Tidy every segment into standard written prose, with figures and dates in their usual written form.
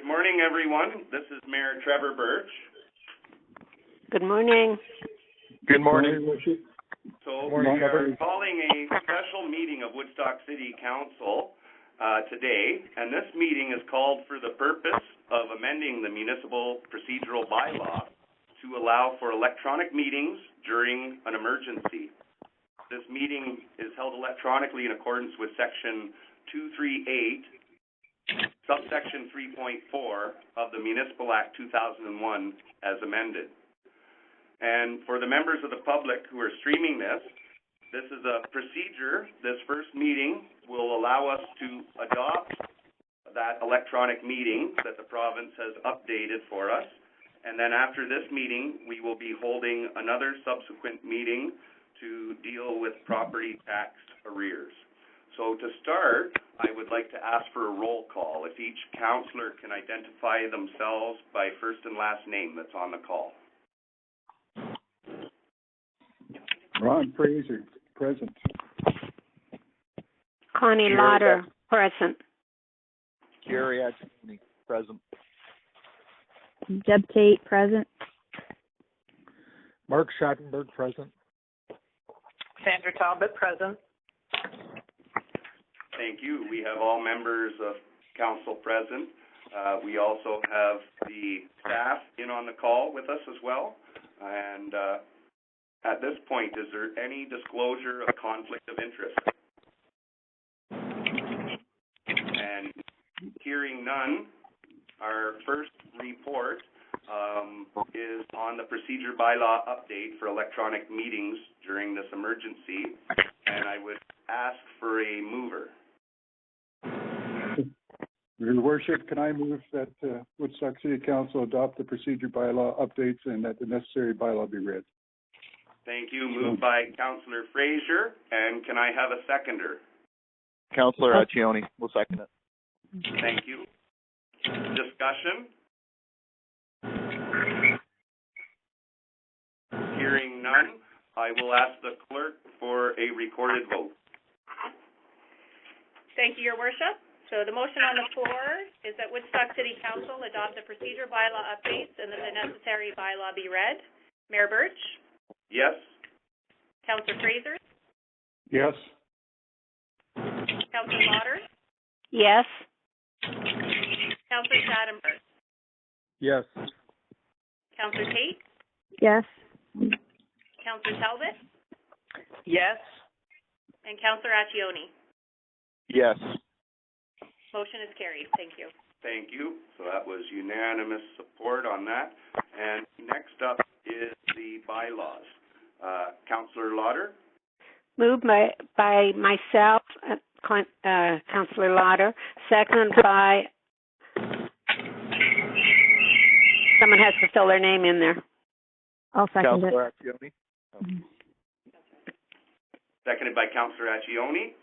Good morning, everyone. This is Mayor Trevor Birch. Good morning. Good morning. So we are calling a special meeting of Woodstock City Council today, and this meeting is called for the purpose of amending the municipal procedural bylaw to allow for electronic meetings during an emergency. This meeting is held electronically in accordance with Section 238, subsection 3.4 of the Municipal Act 2001 as amended. And for the members of the public who are streaming this is a procedure. This first meeting will allow us to adopt that electronic meeting that the province has updated for us. And then after this meeting, we will be holding another subsequent meeting to deal with property tax arrears. So to start, I would like to ask for a roll call. If each councillor can identify themselves by first and last name that's on the call. Ron Fraser, present. Connie Lauder, present. Gary Adjani, present. Deb Tate, present. Mark Schattenberg, present. Sandra Talbot, present. Thank you. We have all members of council present. We also have the staff in on the call with us as well. And at this point, is there any disclosure of conflict of interest? And hearing none, our first report is on the procedure bylaw update for electronic meetings during this emergency. And I would ask for a mover. Your Worship, can I move that Woodstock City Council adopt the procedure bylaw updates and that the necessary bylaw be read? Thank you. Moved by Councillor Fraser. And can I have a seconder? Councillor Accioni will second it. Thank you. Discussion? Hearing none, I will ask the clerk for a recorded vote. Thank you, Your Worship. So the motion on the floor is that Woodstock City Council adopt the procedure bylaw updates and that the necessary bylaw be read. Mayor Birch? Yes? Councillor Fraser? Yes. Councillor Lauder? Yes. Councillor Schattenberg? Yes. Councillor Tate? Yes. Councillor Talbot? Yes. And Councillor Accioni? Yes. Motion is carried. Thank you. Thank you. So that was unanimous support on that. And next up is the bylaws. Councillor Lauder? Moved by myself, Councillor Lauder, seconded by, someone has to fill their name in there. I'll second it. Councillor Accioni. Seconded by Councillor Accioni.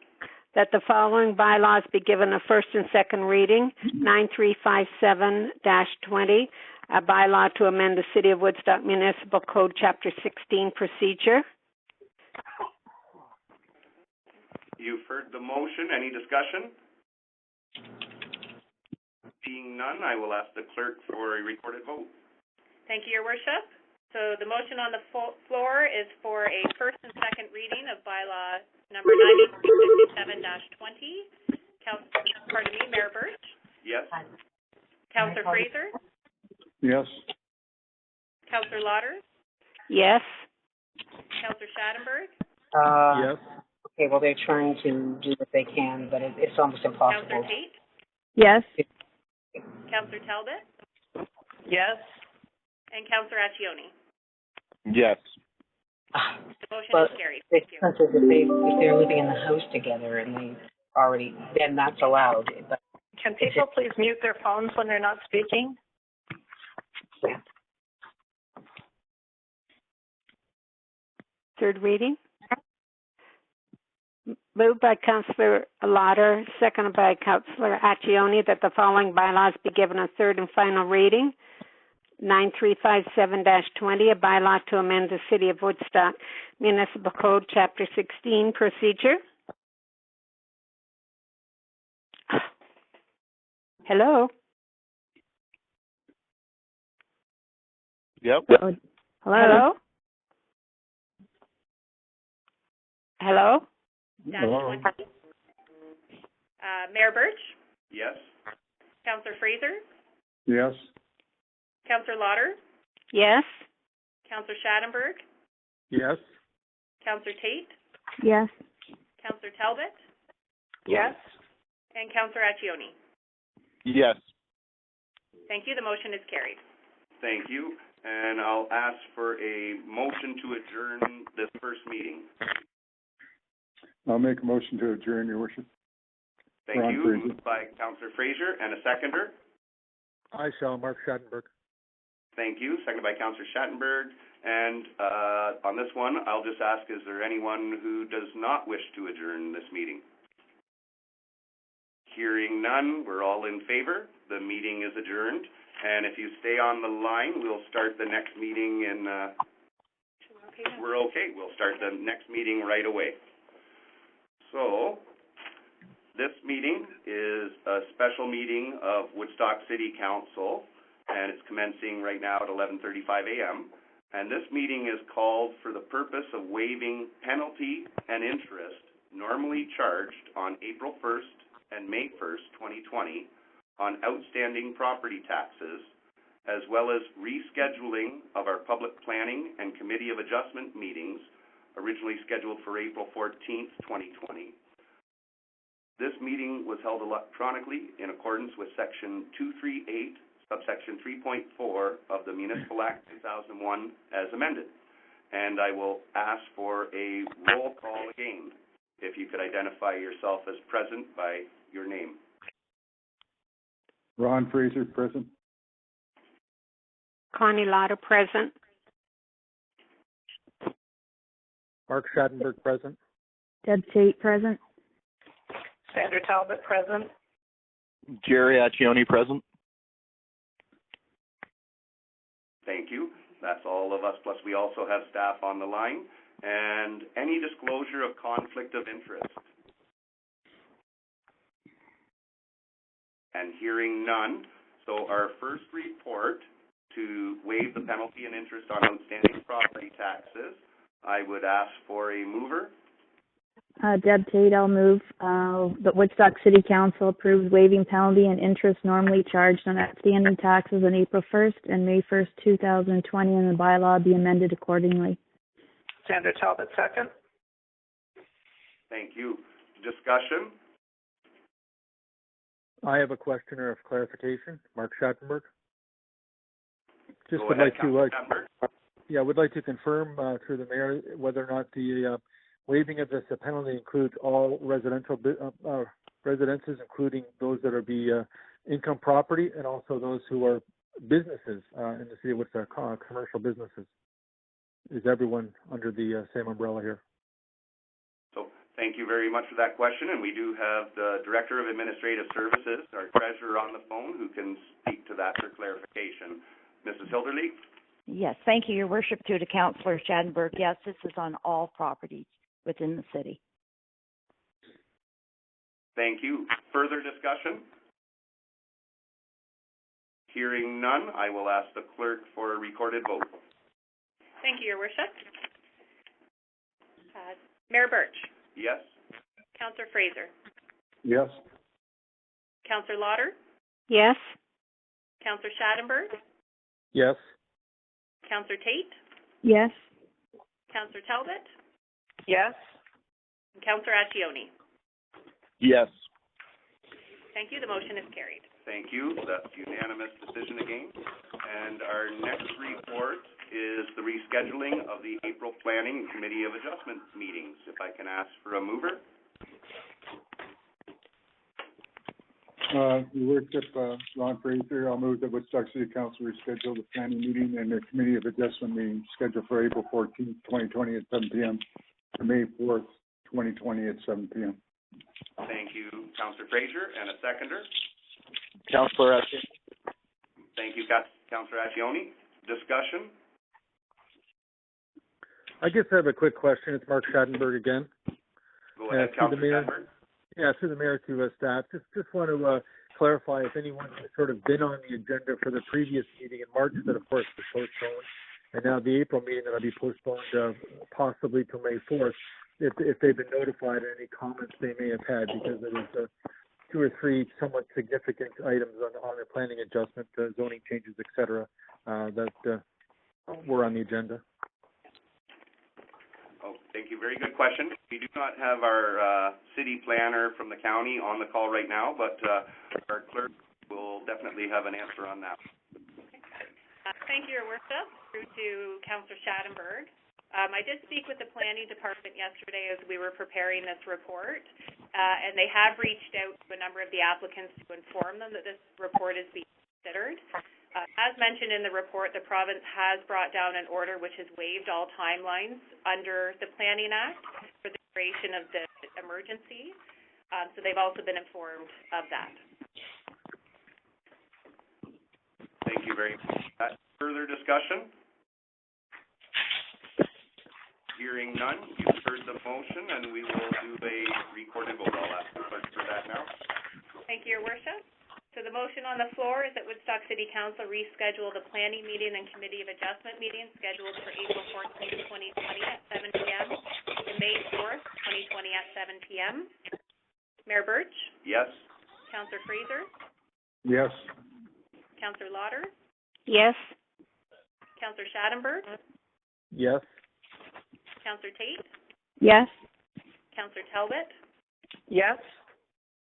That the following bylaws be given a first and second reading. 9357-20, a bylaw to amend the City of Woodstock Municipal Code, Chapter 16, Procedure. You've heard the motion. Any discussion? Seeing none, I will ask the clerk for a recorded vote. Thank you, Your Worship. So the motion on the floor is for a first and second reading of bylaw number 9357-20. Mayor Birch? Yes? Councillor Fraser? Yes. Councillor Lauder? Yes. Councillor Schattenberg? Yes. Okay, well, they're trying to do what they can, but it's almost impossible. Councillor Tate? Yes. Councillor Talbot? Yes. And Councillor Accioni? Yes. The motion But is carried. it's Thank you. if they're living in the house together and they already, then that's allowed. But Can people please mute their phones when they're not speaking? Third reading. Moved by Councillor Lauder, seconded by Councillor Accioni, that the following bylaws be given a third and final reading. 9357-20, a bylaw to amend the City of Woodstock Municipal Code, Chapter 16, Procedure. Hello? Yep. Oh, hello? Hello? Hello? Mayor Birch, Yes? Councillor Fraser, Yes? Councillor Lauder, Yes? Councillor Schadenberg, Yes? Councillor Tate, Yes. Councillor Talbot, Yes. and Councillor Accioni. Yes. Thank you. The motion is carried. Thank you. And I'll ask for a motion to adjourn this first meeting. I'll make a motion to adjourn, Your Worship. Thank Ron you. Fraser. Moved by Councillor Fraser, and a seconder. I shall, Mark Schattenberg. Thank you. Seconded by Councillor Schattenberg. And on this one, I'll just ask, is there anyone who does not wish to adjourn this meeting? Hearing none, we're all in favor. The meeting is adjourned. And if you stay on the line, we'll start the next meeting in, we're okay. We'll start the next meeting right away. So, this meeting is a special meeting of Woodstock City Council, and it's commencing right now at 11:35 a.m. And this meeting is called for the purpose of waiving penalty and interest normally charged on April 1st and May 1st, 2020, on outstanding property taxes, as well as rescheduling of our public planning and committee of adjustment meetings originally scheduled for April 14th, 2020. This meeting was held electronically in accordance with Section 238, subsection 3.4 of the Municipal Act 2001 as amended. And I will ask for a roll call again. If you could identify yourself as present by your name. Ron Fraser, present. Connie Lauder, present. Mark Schattenberg, present. Deb Tate, present. Sandra Talbot, present. Jerry Accioni, present. Thank you. That's all of us, plus we also have staff on the line. And any disclosure of conflict of interest? And hearing none, so our first report to waive the penalty and interest on outstanding property taxes, I would ask for a mover. Deb Tate, I'll move. The Woodstock City Council approves waiving penalty and interest normally charged on outstanding taxes on April 1st and May 1st, 2020, and the bylaw be amended accordingly. Sandra Talbot, second. Thank you. Discussion? I have a question or of clarification. Mark Schattenberg. Just Go would ahead, like to, Councilor Schattenberg. would like to confirm through the mayor whether or not the waiving of this penalty includes all residential residences, including those that are income property, and also those who are businesses in the city with commercial businesses. Is everyone under the same umbrella here? So thank you very much for that question, and we do have the Director of Administrative Services, our treasurer, on the phone who can speak to that for clarification. Mrs. Hilderly? Yes, thank you, Your Worship, through to Councillor Schadenberg. Yes, this is on all properties within the city. Thank you. Further discussion? Hearing none, I will ask the clerk for a recorded vote. Thank you, Your Worship. Mayor Birch, Yes? Councillor Fraser, Yes? Councillor Lauder, Yes? Councillor Schadenberg, Yes. Councillor Tate, Yes. Councillor Talbot, Yes. and Councillor Accioni. Yes. Thank you. The motion is carried. Thank you. That's unanimous decision again. And our next report is the rescheduling of the April Planning and Committee of Adjustment meetings. If I can ask for a mover. Your Worship, Ron Fraser, I'll move that Woodstock City Council reschedule the planning meeting and the Committee of Adjustment meeting scheduled for April 14th, 2020 at 7 p.m. to May 4th, 2020 at 7 p.m. Thank you, Councillor Fraser, and a seconder. Councillor Accioni. Thank you, Councillor Accioni. Discussion? I just have a quick question. It's Mark Schattenberg again. Go ahead, Councillor Schattenberg. Yeah, through the mayor to staff. Just want to clarify if anyone has sort of been on the agenda for the previous meeting in March that, of course, was postponed, and now the April meeting that'll be postponed possibly to May 4th, if they've been notified of any comments they may have had, because there was 2 or 3 somewhat significant items on the planning adjustment, zoning changes, et cetera, that were on the agenda. Oh, thank you. Very good question. We do not have our city planner from the county on the call right now, but our clerk will definitely have an answer on that. Thank you, Your Worship. Through to Councillor Schattenberg. I did speak with the planning department yesterday as we were preparing this report, and they have reached out to a number of the applicants to inform them that this report is being considered. As mentioned in the report, the province has brought down an order which has waived all timelines under the Planning Act for the duration of the emergency, so they've also been informed of that. Thank you very much. Further discussion? Hearing none, you've heard the motion, and we will do a recorded vote. I'll ask the clerk for that now. Thank you, Your Worship. So the motion on the floor is that Woodstock City Council reschedule the planning meeting and committee of adjustment meeting scheduled for April 14, 2020 at 7 p.m. and May 4th, 2020 at 7 p.m. Mayor Birch? Yes. Councillor Fraser? Yes. Councillor Lauder? Yes. Councillor Schattenberg? Yes. Councillor Tate? Yes. Councillor Talbot? Yes.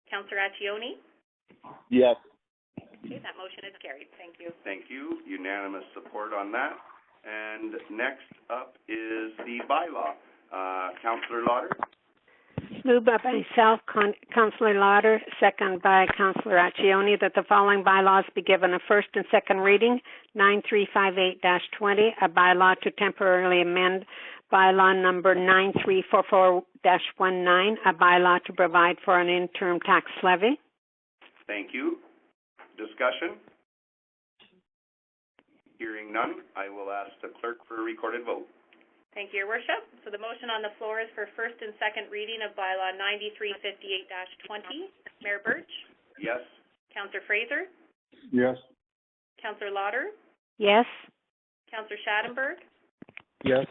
Councillor Accioni? Yes. Okay, that motion is carried. Thank you. Thank you. Unanimous support on that. And next up is the bylaw. Councillor Lauder? Moved by myself, Councillor Lauder, second by Councillor Accioni, that the following bylaws be given a first and second reading. 9358-20, a bylaw to temporarily amend bylaw number 9344-19, a bylaw to provide for an interim tax levy. Thank you. Discussion? Hearing none, I will ask the clerk for a recorded vote. Thank you, Your Worship. So the motion on the floor is for first and second reading of bylaw 9358-20. Mayor Birch? Yes. Councillor Fraser? Yes. Councillor Lauder? Yes. Councillor Schattenberg? Yes.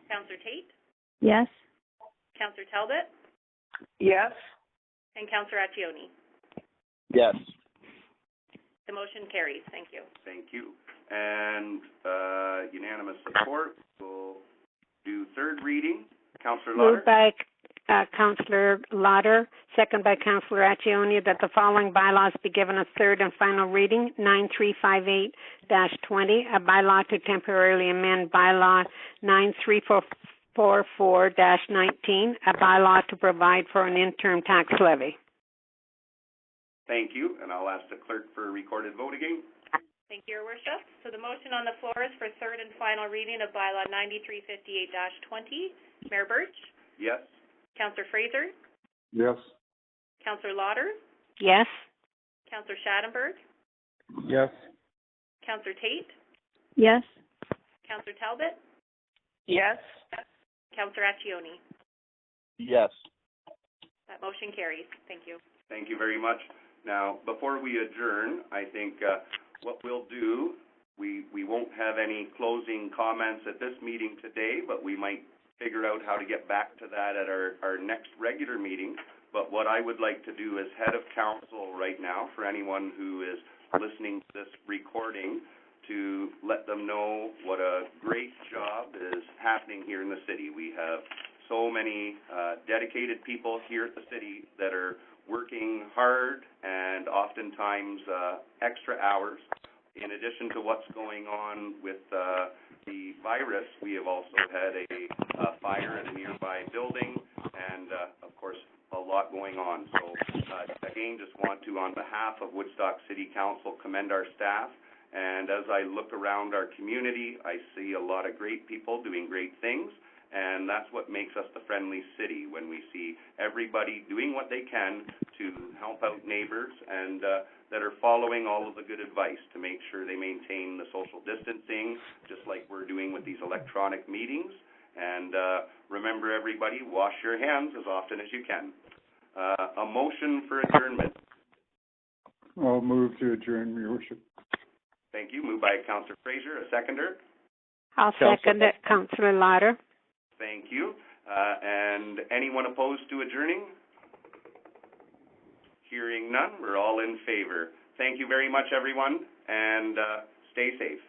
Councillor Tate? Yes. Councillor Talbot? Yes. And Councillor Accioni? Yes. The motion carries. Thank you. Thank you. And unanimous support. We'll do third reading. Councillor Lauder? Moved by Councillor Lauder, second by Councillor Accioni, that the following bylaws be given a third and final reading. 9358-20, a bylaw to temporarily amend bylaw 9344-19, a bylaw to provide for an interim tax levy. Thank you. And I'll ask the clerk for a recorded vote again. Thank you, Your Worship. So the motion on the floor is for third and final reading of bylaw 9358-20. Mayor Birch? Yes. Councillor Fraser? Yes. Councillor Lauder? Yes. Councillor Schattenberg? Yes. Councillor Tate? Yes. Councillor Talbot? Yes. Councillor Accioni? Yes. That motion carries. Thank you. Thank you very much. Now, before we adjourn, I think what we'll do, we won't have any closing comments at this meeting today, but we might figure out how to get back to that at our next regular meeting. But what I would like to do as head of council right now, for anyone who is listening to this recording, to let them know what a great job is happening here in the city. We have so many dedicated people here at the city that are working hard and oftentimes extra hours. In addition to what's going on with the virus, we have also had a fire at a nearby building and, of course, a lot going on. So, again, just want to, on behalf of Woodstock City Council, commend our staff. And as I look around our community, I see a lot of great people doing great things. And that's what makes us the friendly city, when we see everybody doing what they can to help out neighbors and that are following all of the good advice to make sure they maintain the social distancing, just like we're doing with these electronic meetings. And remember, everybody, wash your hands as often as you can. A motion for adjournment. I'll move to adjourn, Your Worship. Thank you. Moved by Councillor Fraser, a seconder. I'll second it, Councillor Lauder. Thank you. And anyone opposed to adjourning? Hearing none, we're all in favor. Thank you very much, everyone, and stay safe.